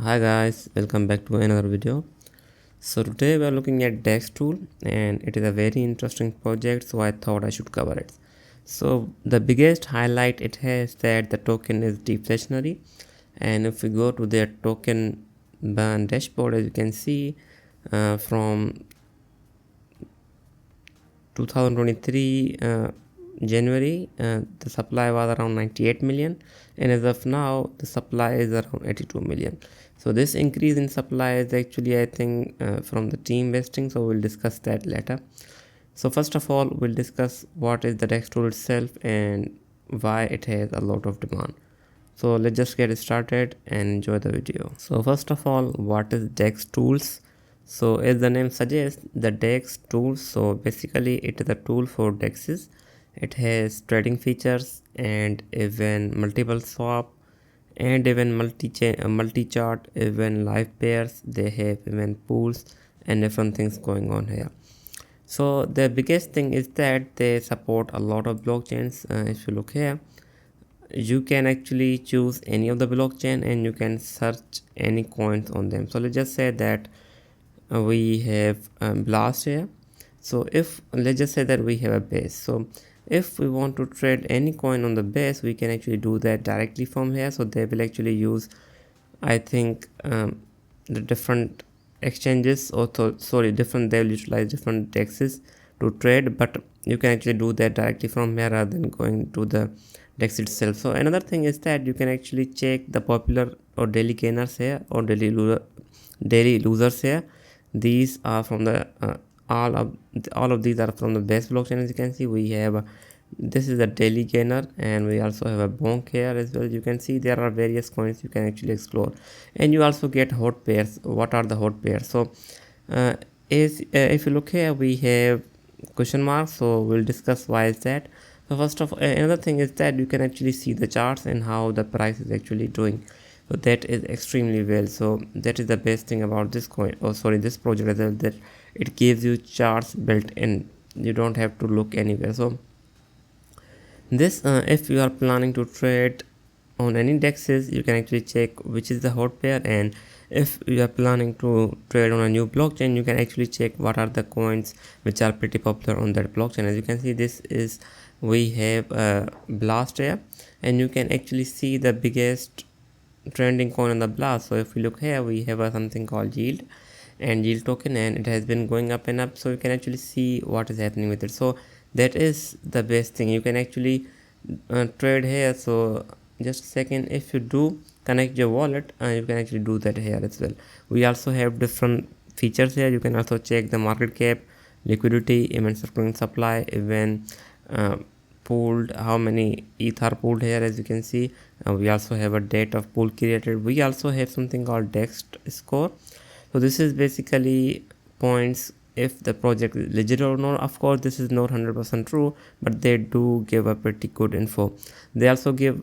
Hi guys, welcome back to another video. So today we are looking at DexTool and it is a very interesting project, so I thought I should cover it. So the biggest highlight it has that the token is deflationary, and if we go to their token burn dashboard, as you can see from 2023 January, the supply was around 98 million, and as of now the supply is around 82 million. So this increase in supply is actually, I think, from the team vesting, so we'll discuss that later. So first of all, we'll discuss what is the DEX tool itself and why it has a lot of demand. So let's just get started and enjoy the video. So first of all, what is DexTools? So as the name suggests, the DexTools, so basically it is a tool for DEXs. It has trading features and even multiple swap and even multi-chart, even live pairs. They have even pools and different things going on here. So the biggest thing is that they support a lot of blockchains. If you look here, you can actually choose any of the blockchain and you can search any coins on them. So let's just say that we have Blast here. So if let's just say that we have a base, so if we want to trade any coin on the base, we can actually do that directly from here. So they will actually use, I think, the different exchanges, or different, they will utilize different dexes to trade, but you can actually do that directly from here rather than going to the dex itself. So another thing is that you can actually check the popular or daily gainers here or daily losers here. These are from the all of these are from the best blockchain. As you can see, we have this is a daily gainer, and we also have a bonk here as well. You can see there are various coins you can actually explore, and you also get hot pairs. What are the hot pairs? So if you look here, we have question mark, so we'll discuss why is that. So first of all, another thing is that you can actually see the charts and how the price is actually doing. So that is extremely well. So that is the best thing about this coin, this project as well, that it gives you charts built in. You don't have to look anywhere. So this if you are planning to trade on any dexes, you can actually check which is the hot pair, and if you are planning to trade on a new blockchain, you can actually check what are the coins which are pretty popular on that blockchain. As you can see, this is we have Blast here, and you can actually see the biggest trending coin on the Blast. So if we look here, we have something called yield and yield token, and it has been going up and up, so you can actually see what is happening with it. So that is the best thing. You can actually trade here. So just a second, if you do connect your wallet, you can actually do that here as well. We also have different features here. You can also check the market cap, liquidity, even circulating supply, even pooled, how many ETH are pooled here. As you can see, we also have a date of pool created. We also have something called DEXT score. So this is basically points if the project is legit or not. Of course, this is not 100% true, but they do give a pretty good info. They also give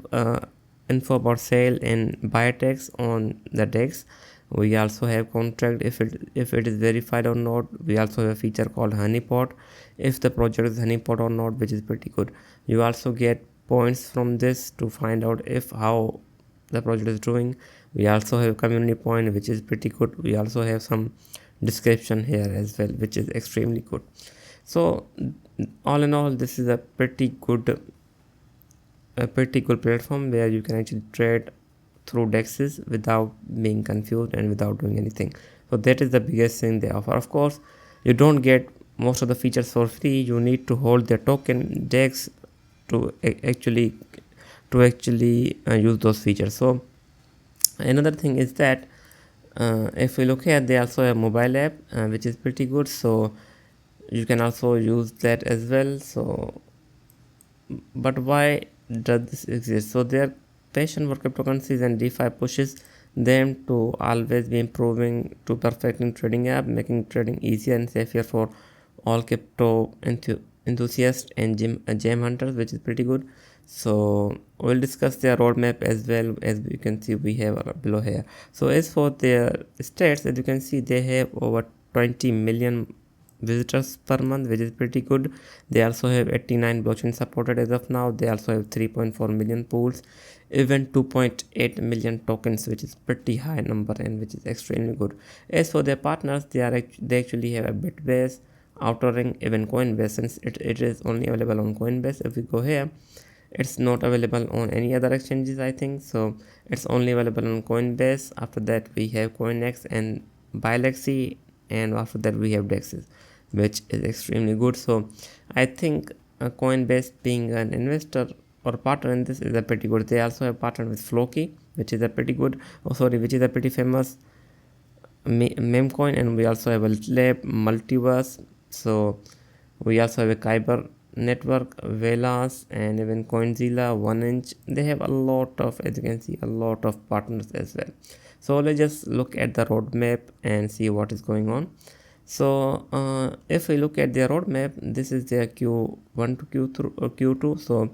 info about sale and buy tax on the DEX. We also have contract if it is verified or not. We also have a feature called honeypot, if the project is honeypot or not, which is pretty good. You also get points from this to find out if how the project is doing. We also have community point, which is pretty good. We also have some description here as well, which is extremely good. So all in all, this is a pretty good platform where you can actually trade through dexes without being confused and without doing anything. So that is the biggest thing they offer. Of course, you don't get most of the features for free. You need to hold their token dex to actually use those features. So another thing is that if we look here, they also have mobile app, which is pretty good, so you can also use that as well. So but why does this exist? So their passion for cryptocurrencies and DeFi pushes them to always be improving to perfecting trading app, making trading easier and safer for all crypto enthusiasts and gem hunters, which is pretty good. So we'll discuss their roadmap as well. As you can see, we have below here. So as for their stats, as you can see, they have over 20 million visitors per month, which is pretty good. They also have 89 blockchain supported as of now. They also have 3.4 million pools, even 2.8 million tokens, which is pretty high number and which is extremely good. As for their partners, they actually have a Bitbase, Outer even Coinbase. Since it is only available on Coinbase, if we go here, it's not available on any other exchanges, I think. So it's only available on Coinbase. After that we have CoinEx and Bilexi, and after that we have DEXTools, which is extremely good. So I think Coinbase being an investor or partner in this is a pretty good. They also have partnered with Floki, which is a pretty good, which is a pretty famous meme coin, and we also have a lab multiverse. So we also have a Kyber network, Velas, and even Coinzilla, 1inch. They have a lot of, as you can see, a lot of partners as well. So let's just look at the roadmap and see what is going on. So if we look at their roadmap, this is their Q1 to Q2. So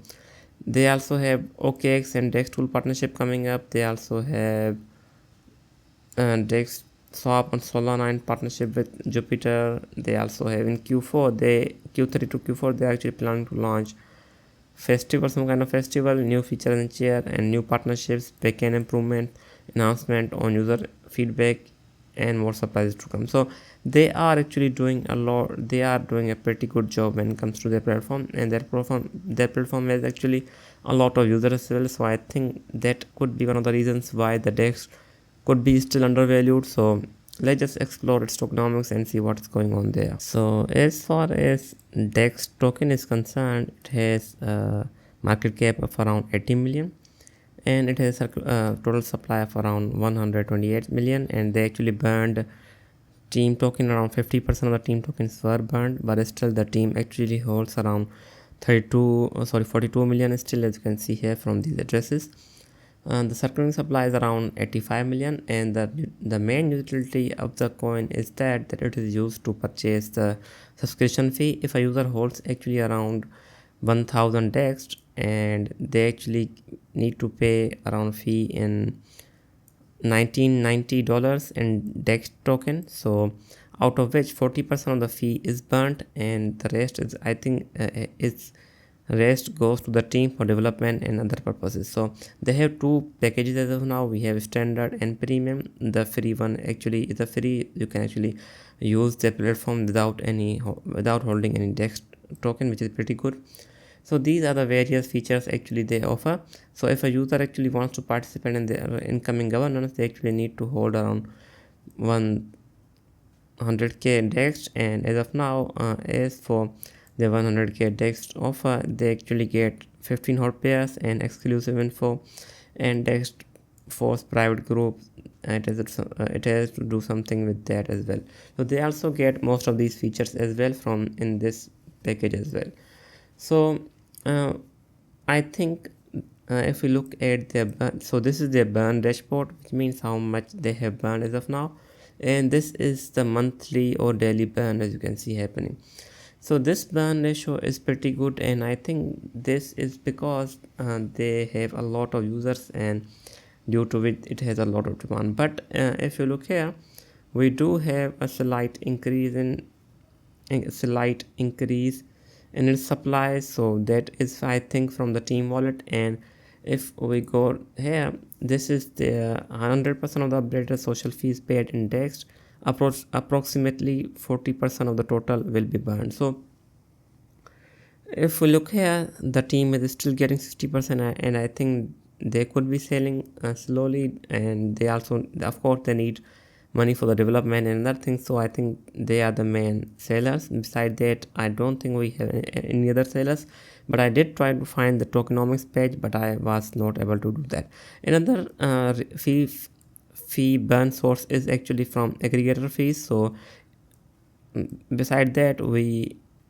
they also have OKX and DexTools partnership coming up. They also have DEXT Swap on Solana in partnership with Jupiter. They also have in Q3 to Q4 they are actually planning to launch festival, some kind of festival, new features in chair and new partnerships, backend improvement, announcement on user feedback, and more surprises to come. So they are actually doing a lot. They are doing a pretty good job when it comes to their platform, and their platform has actually a lot of users as well. So I think that could be one of the reasons why the DEX could be still undervalued. So let's just explore its tokenomics and see what's going on there. So as far as DEX token is concerned, it has a market cap of around 80 million, and it has a total supply of around 128 million, and they actually burned team token. Around 50% of the team tokens were burned, but still the team actually holds around 42 million still, as you can see here from these addresses. The circulating supply is around 85 million, and the main utility of the coin is that it is used to purchase the subscription fee. If a user holds actually around 1000 DEXT, and they actually need to pay around fee in $1990 in DEXT token. So out of which 40% of the fee is burnt, and the rest is, I think, rest goes to the team for development and other purposes. So they have two packages as of now. We have standard and premium. The free one actually is a free. You can actually use the platform without holding any DEX token, which is pretty good. So these are the various features actually they offer. So if a user actually wants to participate in their incoming governance, they actually need to hold around 100k DEX, and as of now, as for the 100k DEX offer, they actually get 15 hot pairs and exclusive info, and DEX force private group. It has to do something with that as well. So they also get most of these features as well from in this package as well. So I think if we look at their burn, so this is their burn dashboard, which means how much they have burned as of now, and this is the monthly or daily burn, as you can see happening. So this burn ratio is pretty good, and I think this is because they have a lot of users, and due to which it has a lot of demand. But if you look here, we do have a slight increase in its supply. So that is, I think, from the team wallet. And if we go here, this is the 100% of the updated social fees paid in DEXT. Approximately 40% of the total will be burned. So if we look here, the team is still getting 60%, and I think they could be selling slowly, and they also, of course, they need money for the development and other things. So I think they are the main sellers. Besides that, I don't think we have any other sellers, but I did try to find the tokenomics page, but I was not able to do that. Another fee burn source is actually from aggregator fees. So beside that,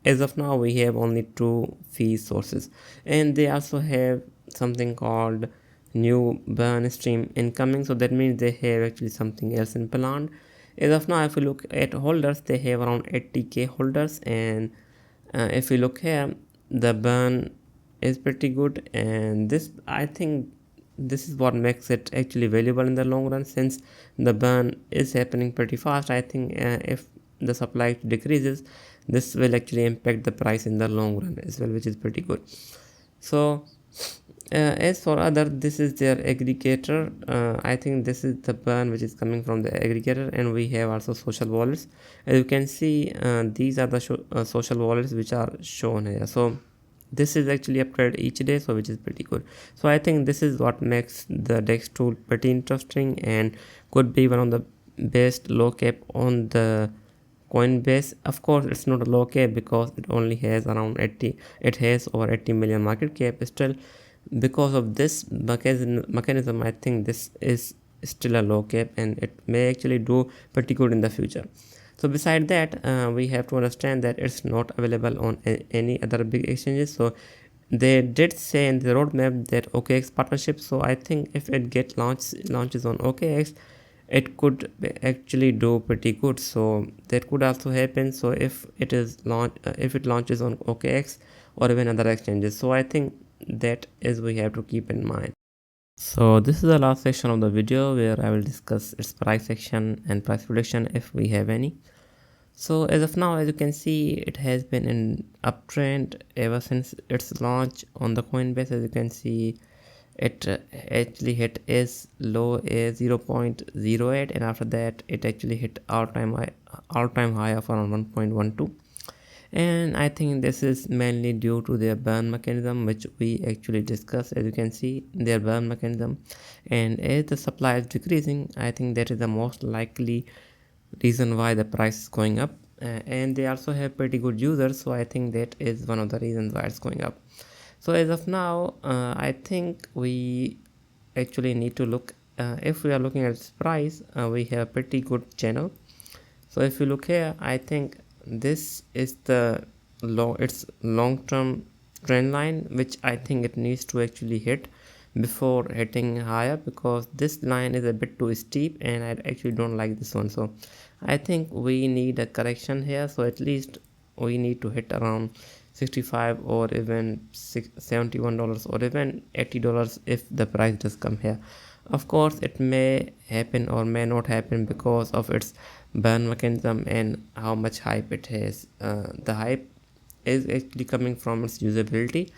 as of now we have only two fee sources, and they also have something called new burn stream incoming. So that means they have actually something else in plan. As of now, if we look at holders, they have around 80k holders, and if we look here, the burn is pretty good, and this, I think, this is what makes it actually valuable in the long run, since the burn is happening pretty fast. I think if the supply decreases, this will actually impact the price in the long run as well, which is pretty good. So as for other, this is their aggregator. I think this is the burn which is coming from the aggregator, and we have also social wallets. As you can see, these are the social wallets which are shown here. So this is actually upgraded each day, so which is pretty good. So I think this is what makes the DEX tool pretty interesting and could be one of the best low cap on the Coinbase. Of course, it's not a low cap because it only has around 80, it has over 80 million market cap. Still, because of this mechanism, I think this is still a low cap and it may actually do pretty good in the future. So beside that, we have to understand that it's not available on any other big exchanges. So they did say in the roadmap that OKX partnership. So I think if it launches on OKX, it could actually do pretty good. So that could also happen. So if it launches on OKX or even other exchanges, so I think that is we have to keep in mind. So this is the last section of the video where I will discuss its price action and price prediction if we have any. So as of now, as you can see, it has been in uptrend ever since its launch on the Coinbase. As you can see, it actually hit as low as 0.08, and after that it actually hit all-time high of around 1.12. And I think this is mainly due to their burn mechanism, which we actually discussed. As you can see, their burn mechanism, and as the supply is decreasing, I think that is the most likely reason why the price is going up. And they also have pretty good users, so I think that is one of the reasons why it's going up. So as of now, I think we actually need to look, if we are looking at its price, we have a pretty good channel. So if you look here, I think this is the long-term trend line, which I think it needs to actually hit before hitting higher, because this line is a bit too steep and I actually don't like this one. So I think we need a correction here. So at least we need to hit around 65 or even $71 or even $80 if the price does come here. Of course, it may happen or may not happen because of its burn mechanism and how much hype it has. The hype is actually coming from its usability.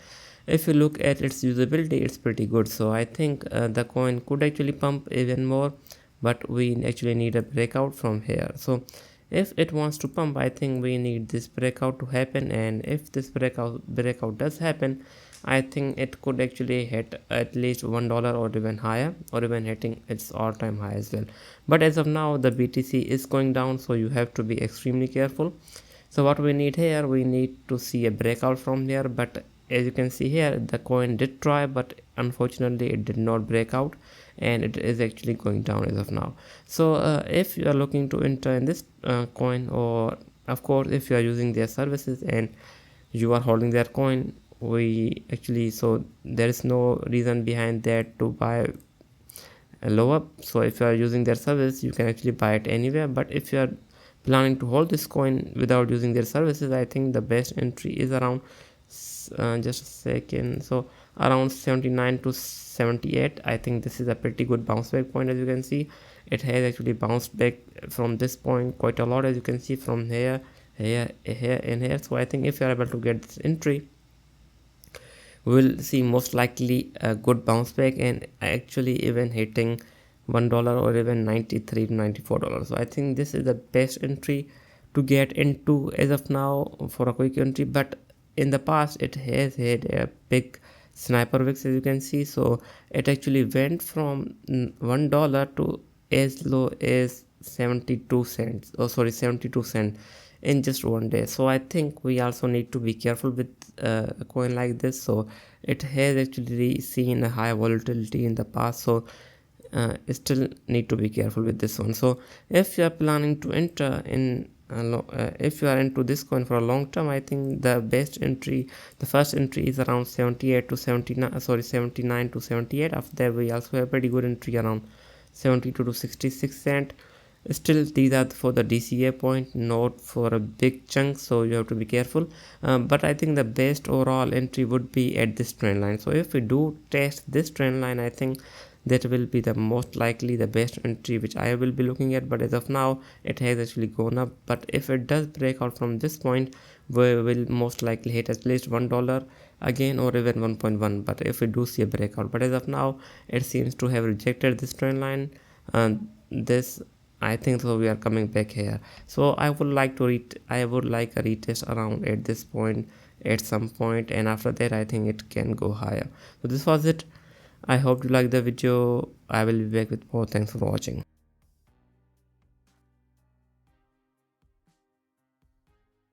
If you look at its usability, it's pretty good. So I think the coin could actually pump even more, but we actually need a breakout from here. So if it wants to pump, I think we need this breakout to happen, and if this breakout does happen, I think it could actually hit at least $1 or even higher, or even hitting its all-time high as well. But as of now, the BTC is going down, so you have to be extremely careful. So what we need here, we need to see a breakout from here, but as you can see here, the coin did try, but unfortunately it did not break out, and it is actually going down as of now. So if you are looking to enter in this coin, or of course if you are using their services and you are holding their coin, so there is no reason behind that to buy lower. So if you are using their service, you can actually buy it anywhere. But if you are planning to hold this coin without using their services, I think the best entry is around just a second, so around 79 to 78. I think this is a pretty good bounce back point. As you can see, it has actually bounced back from this point quite a lot, as you can see, from here and here. So I think if you are able to get this entry, we'll see most likely a good bounce back, and actually even hitting $1 or even $93 to $94. So I think this is the best entry to get into as of now for a quick entry. But in the past, it has had a big sniper wicks, as you can see. So it actually went from $1 to as low as 72 cents, 72 cents in just one day. So I think we also need to be careful with a coin like this. So it has actually seen a high volatility in the past, so still need to be careful with this one. So if you are planning to enter in if you are into this coin for a long term, I think the first entry is around 79 to 78. After that, we also have pretty good entry around 72 to 66 cent. Still, these are for the DCA point, not for a big chunk, so you have to be careful. But I think the best overall entry would be at this trend line. So if we do test this trend line, I think that will be the most likely the best entry which I will be looking at. But as of now, it has actually gone up. But if it does break out from this point, we will most likely hit at least $1 again, or even 1.1. but if we do see a breakout, but as of now it seems to have rejected this trend line, and this I think so we are coming back here. So I would like a retest around at this point at some point, and after that I think it can go higher. So this was it. I hope you like the video. I will be back with more. Thanks for watching.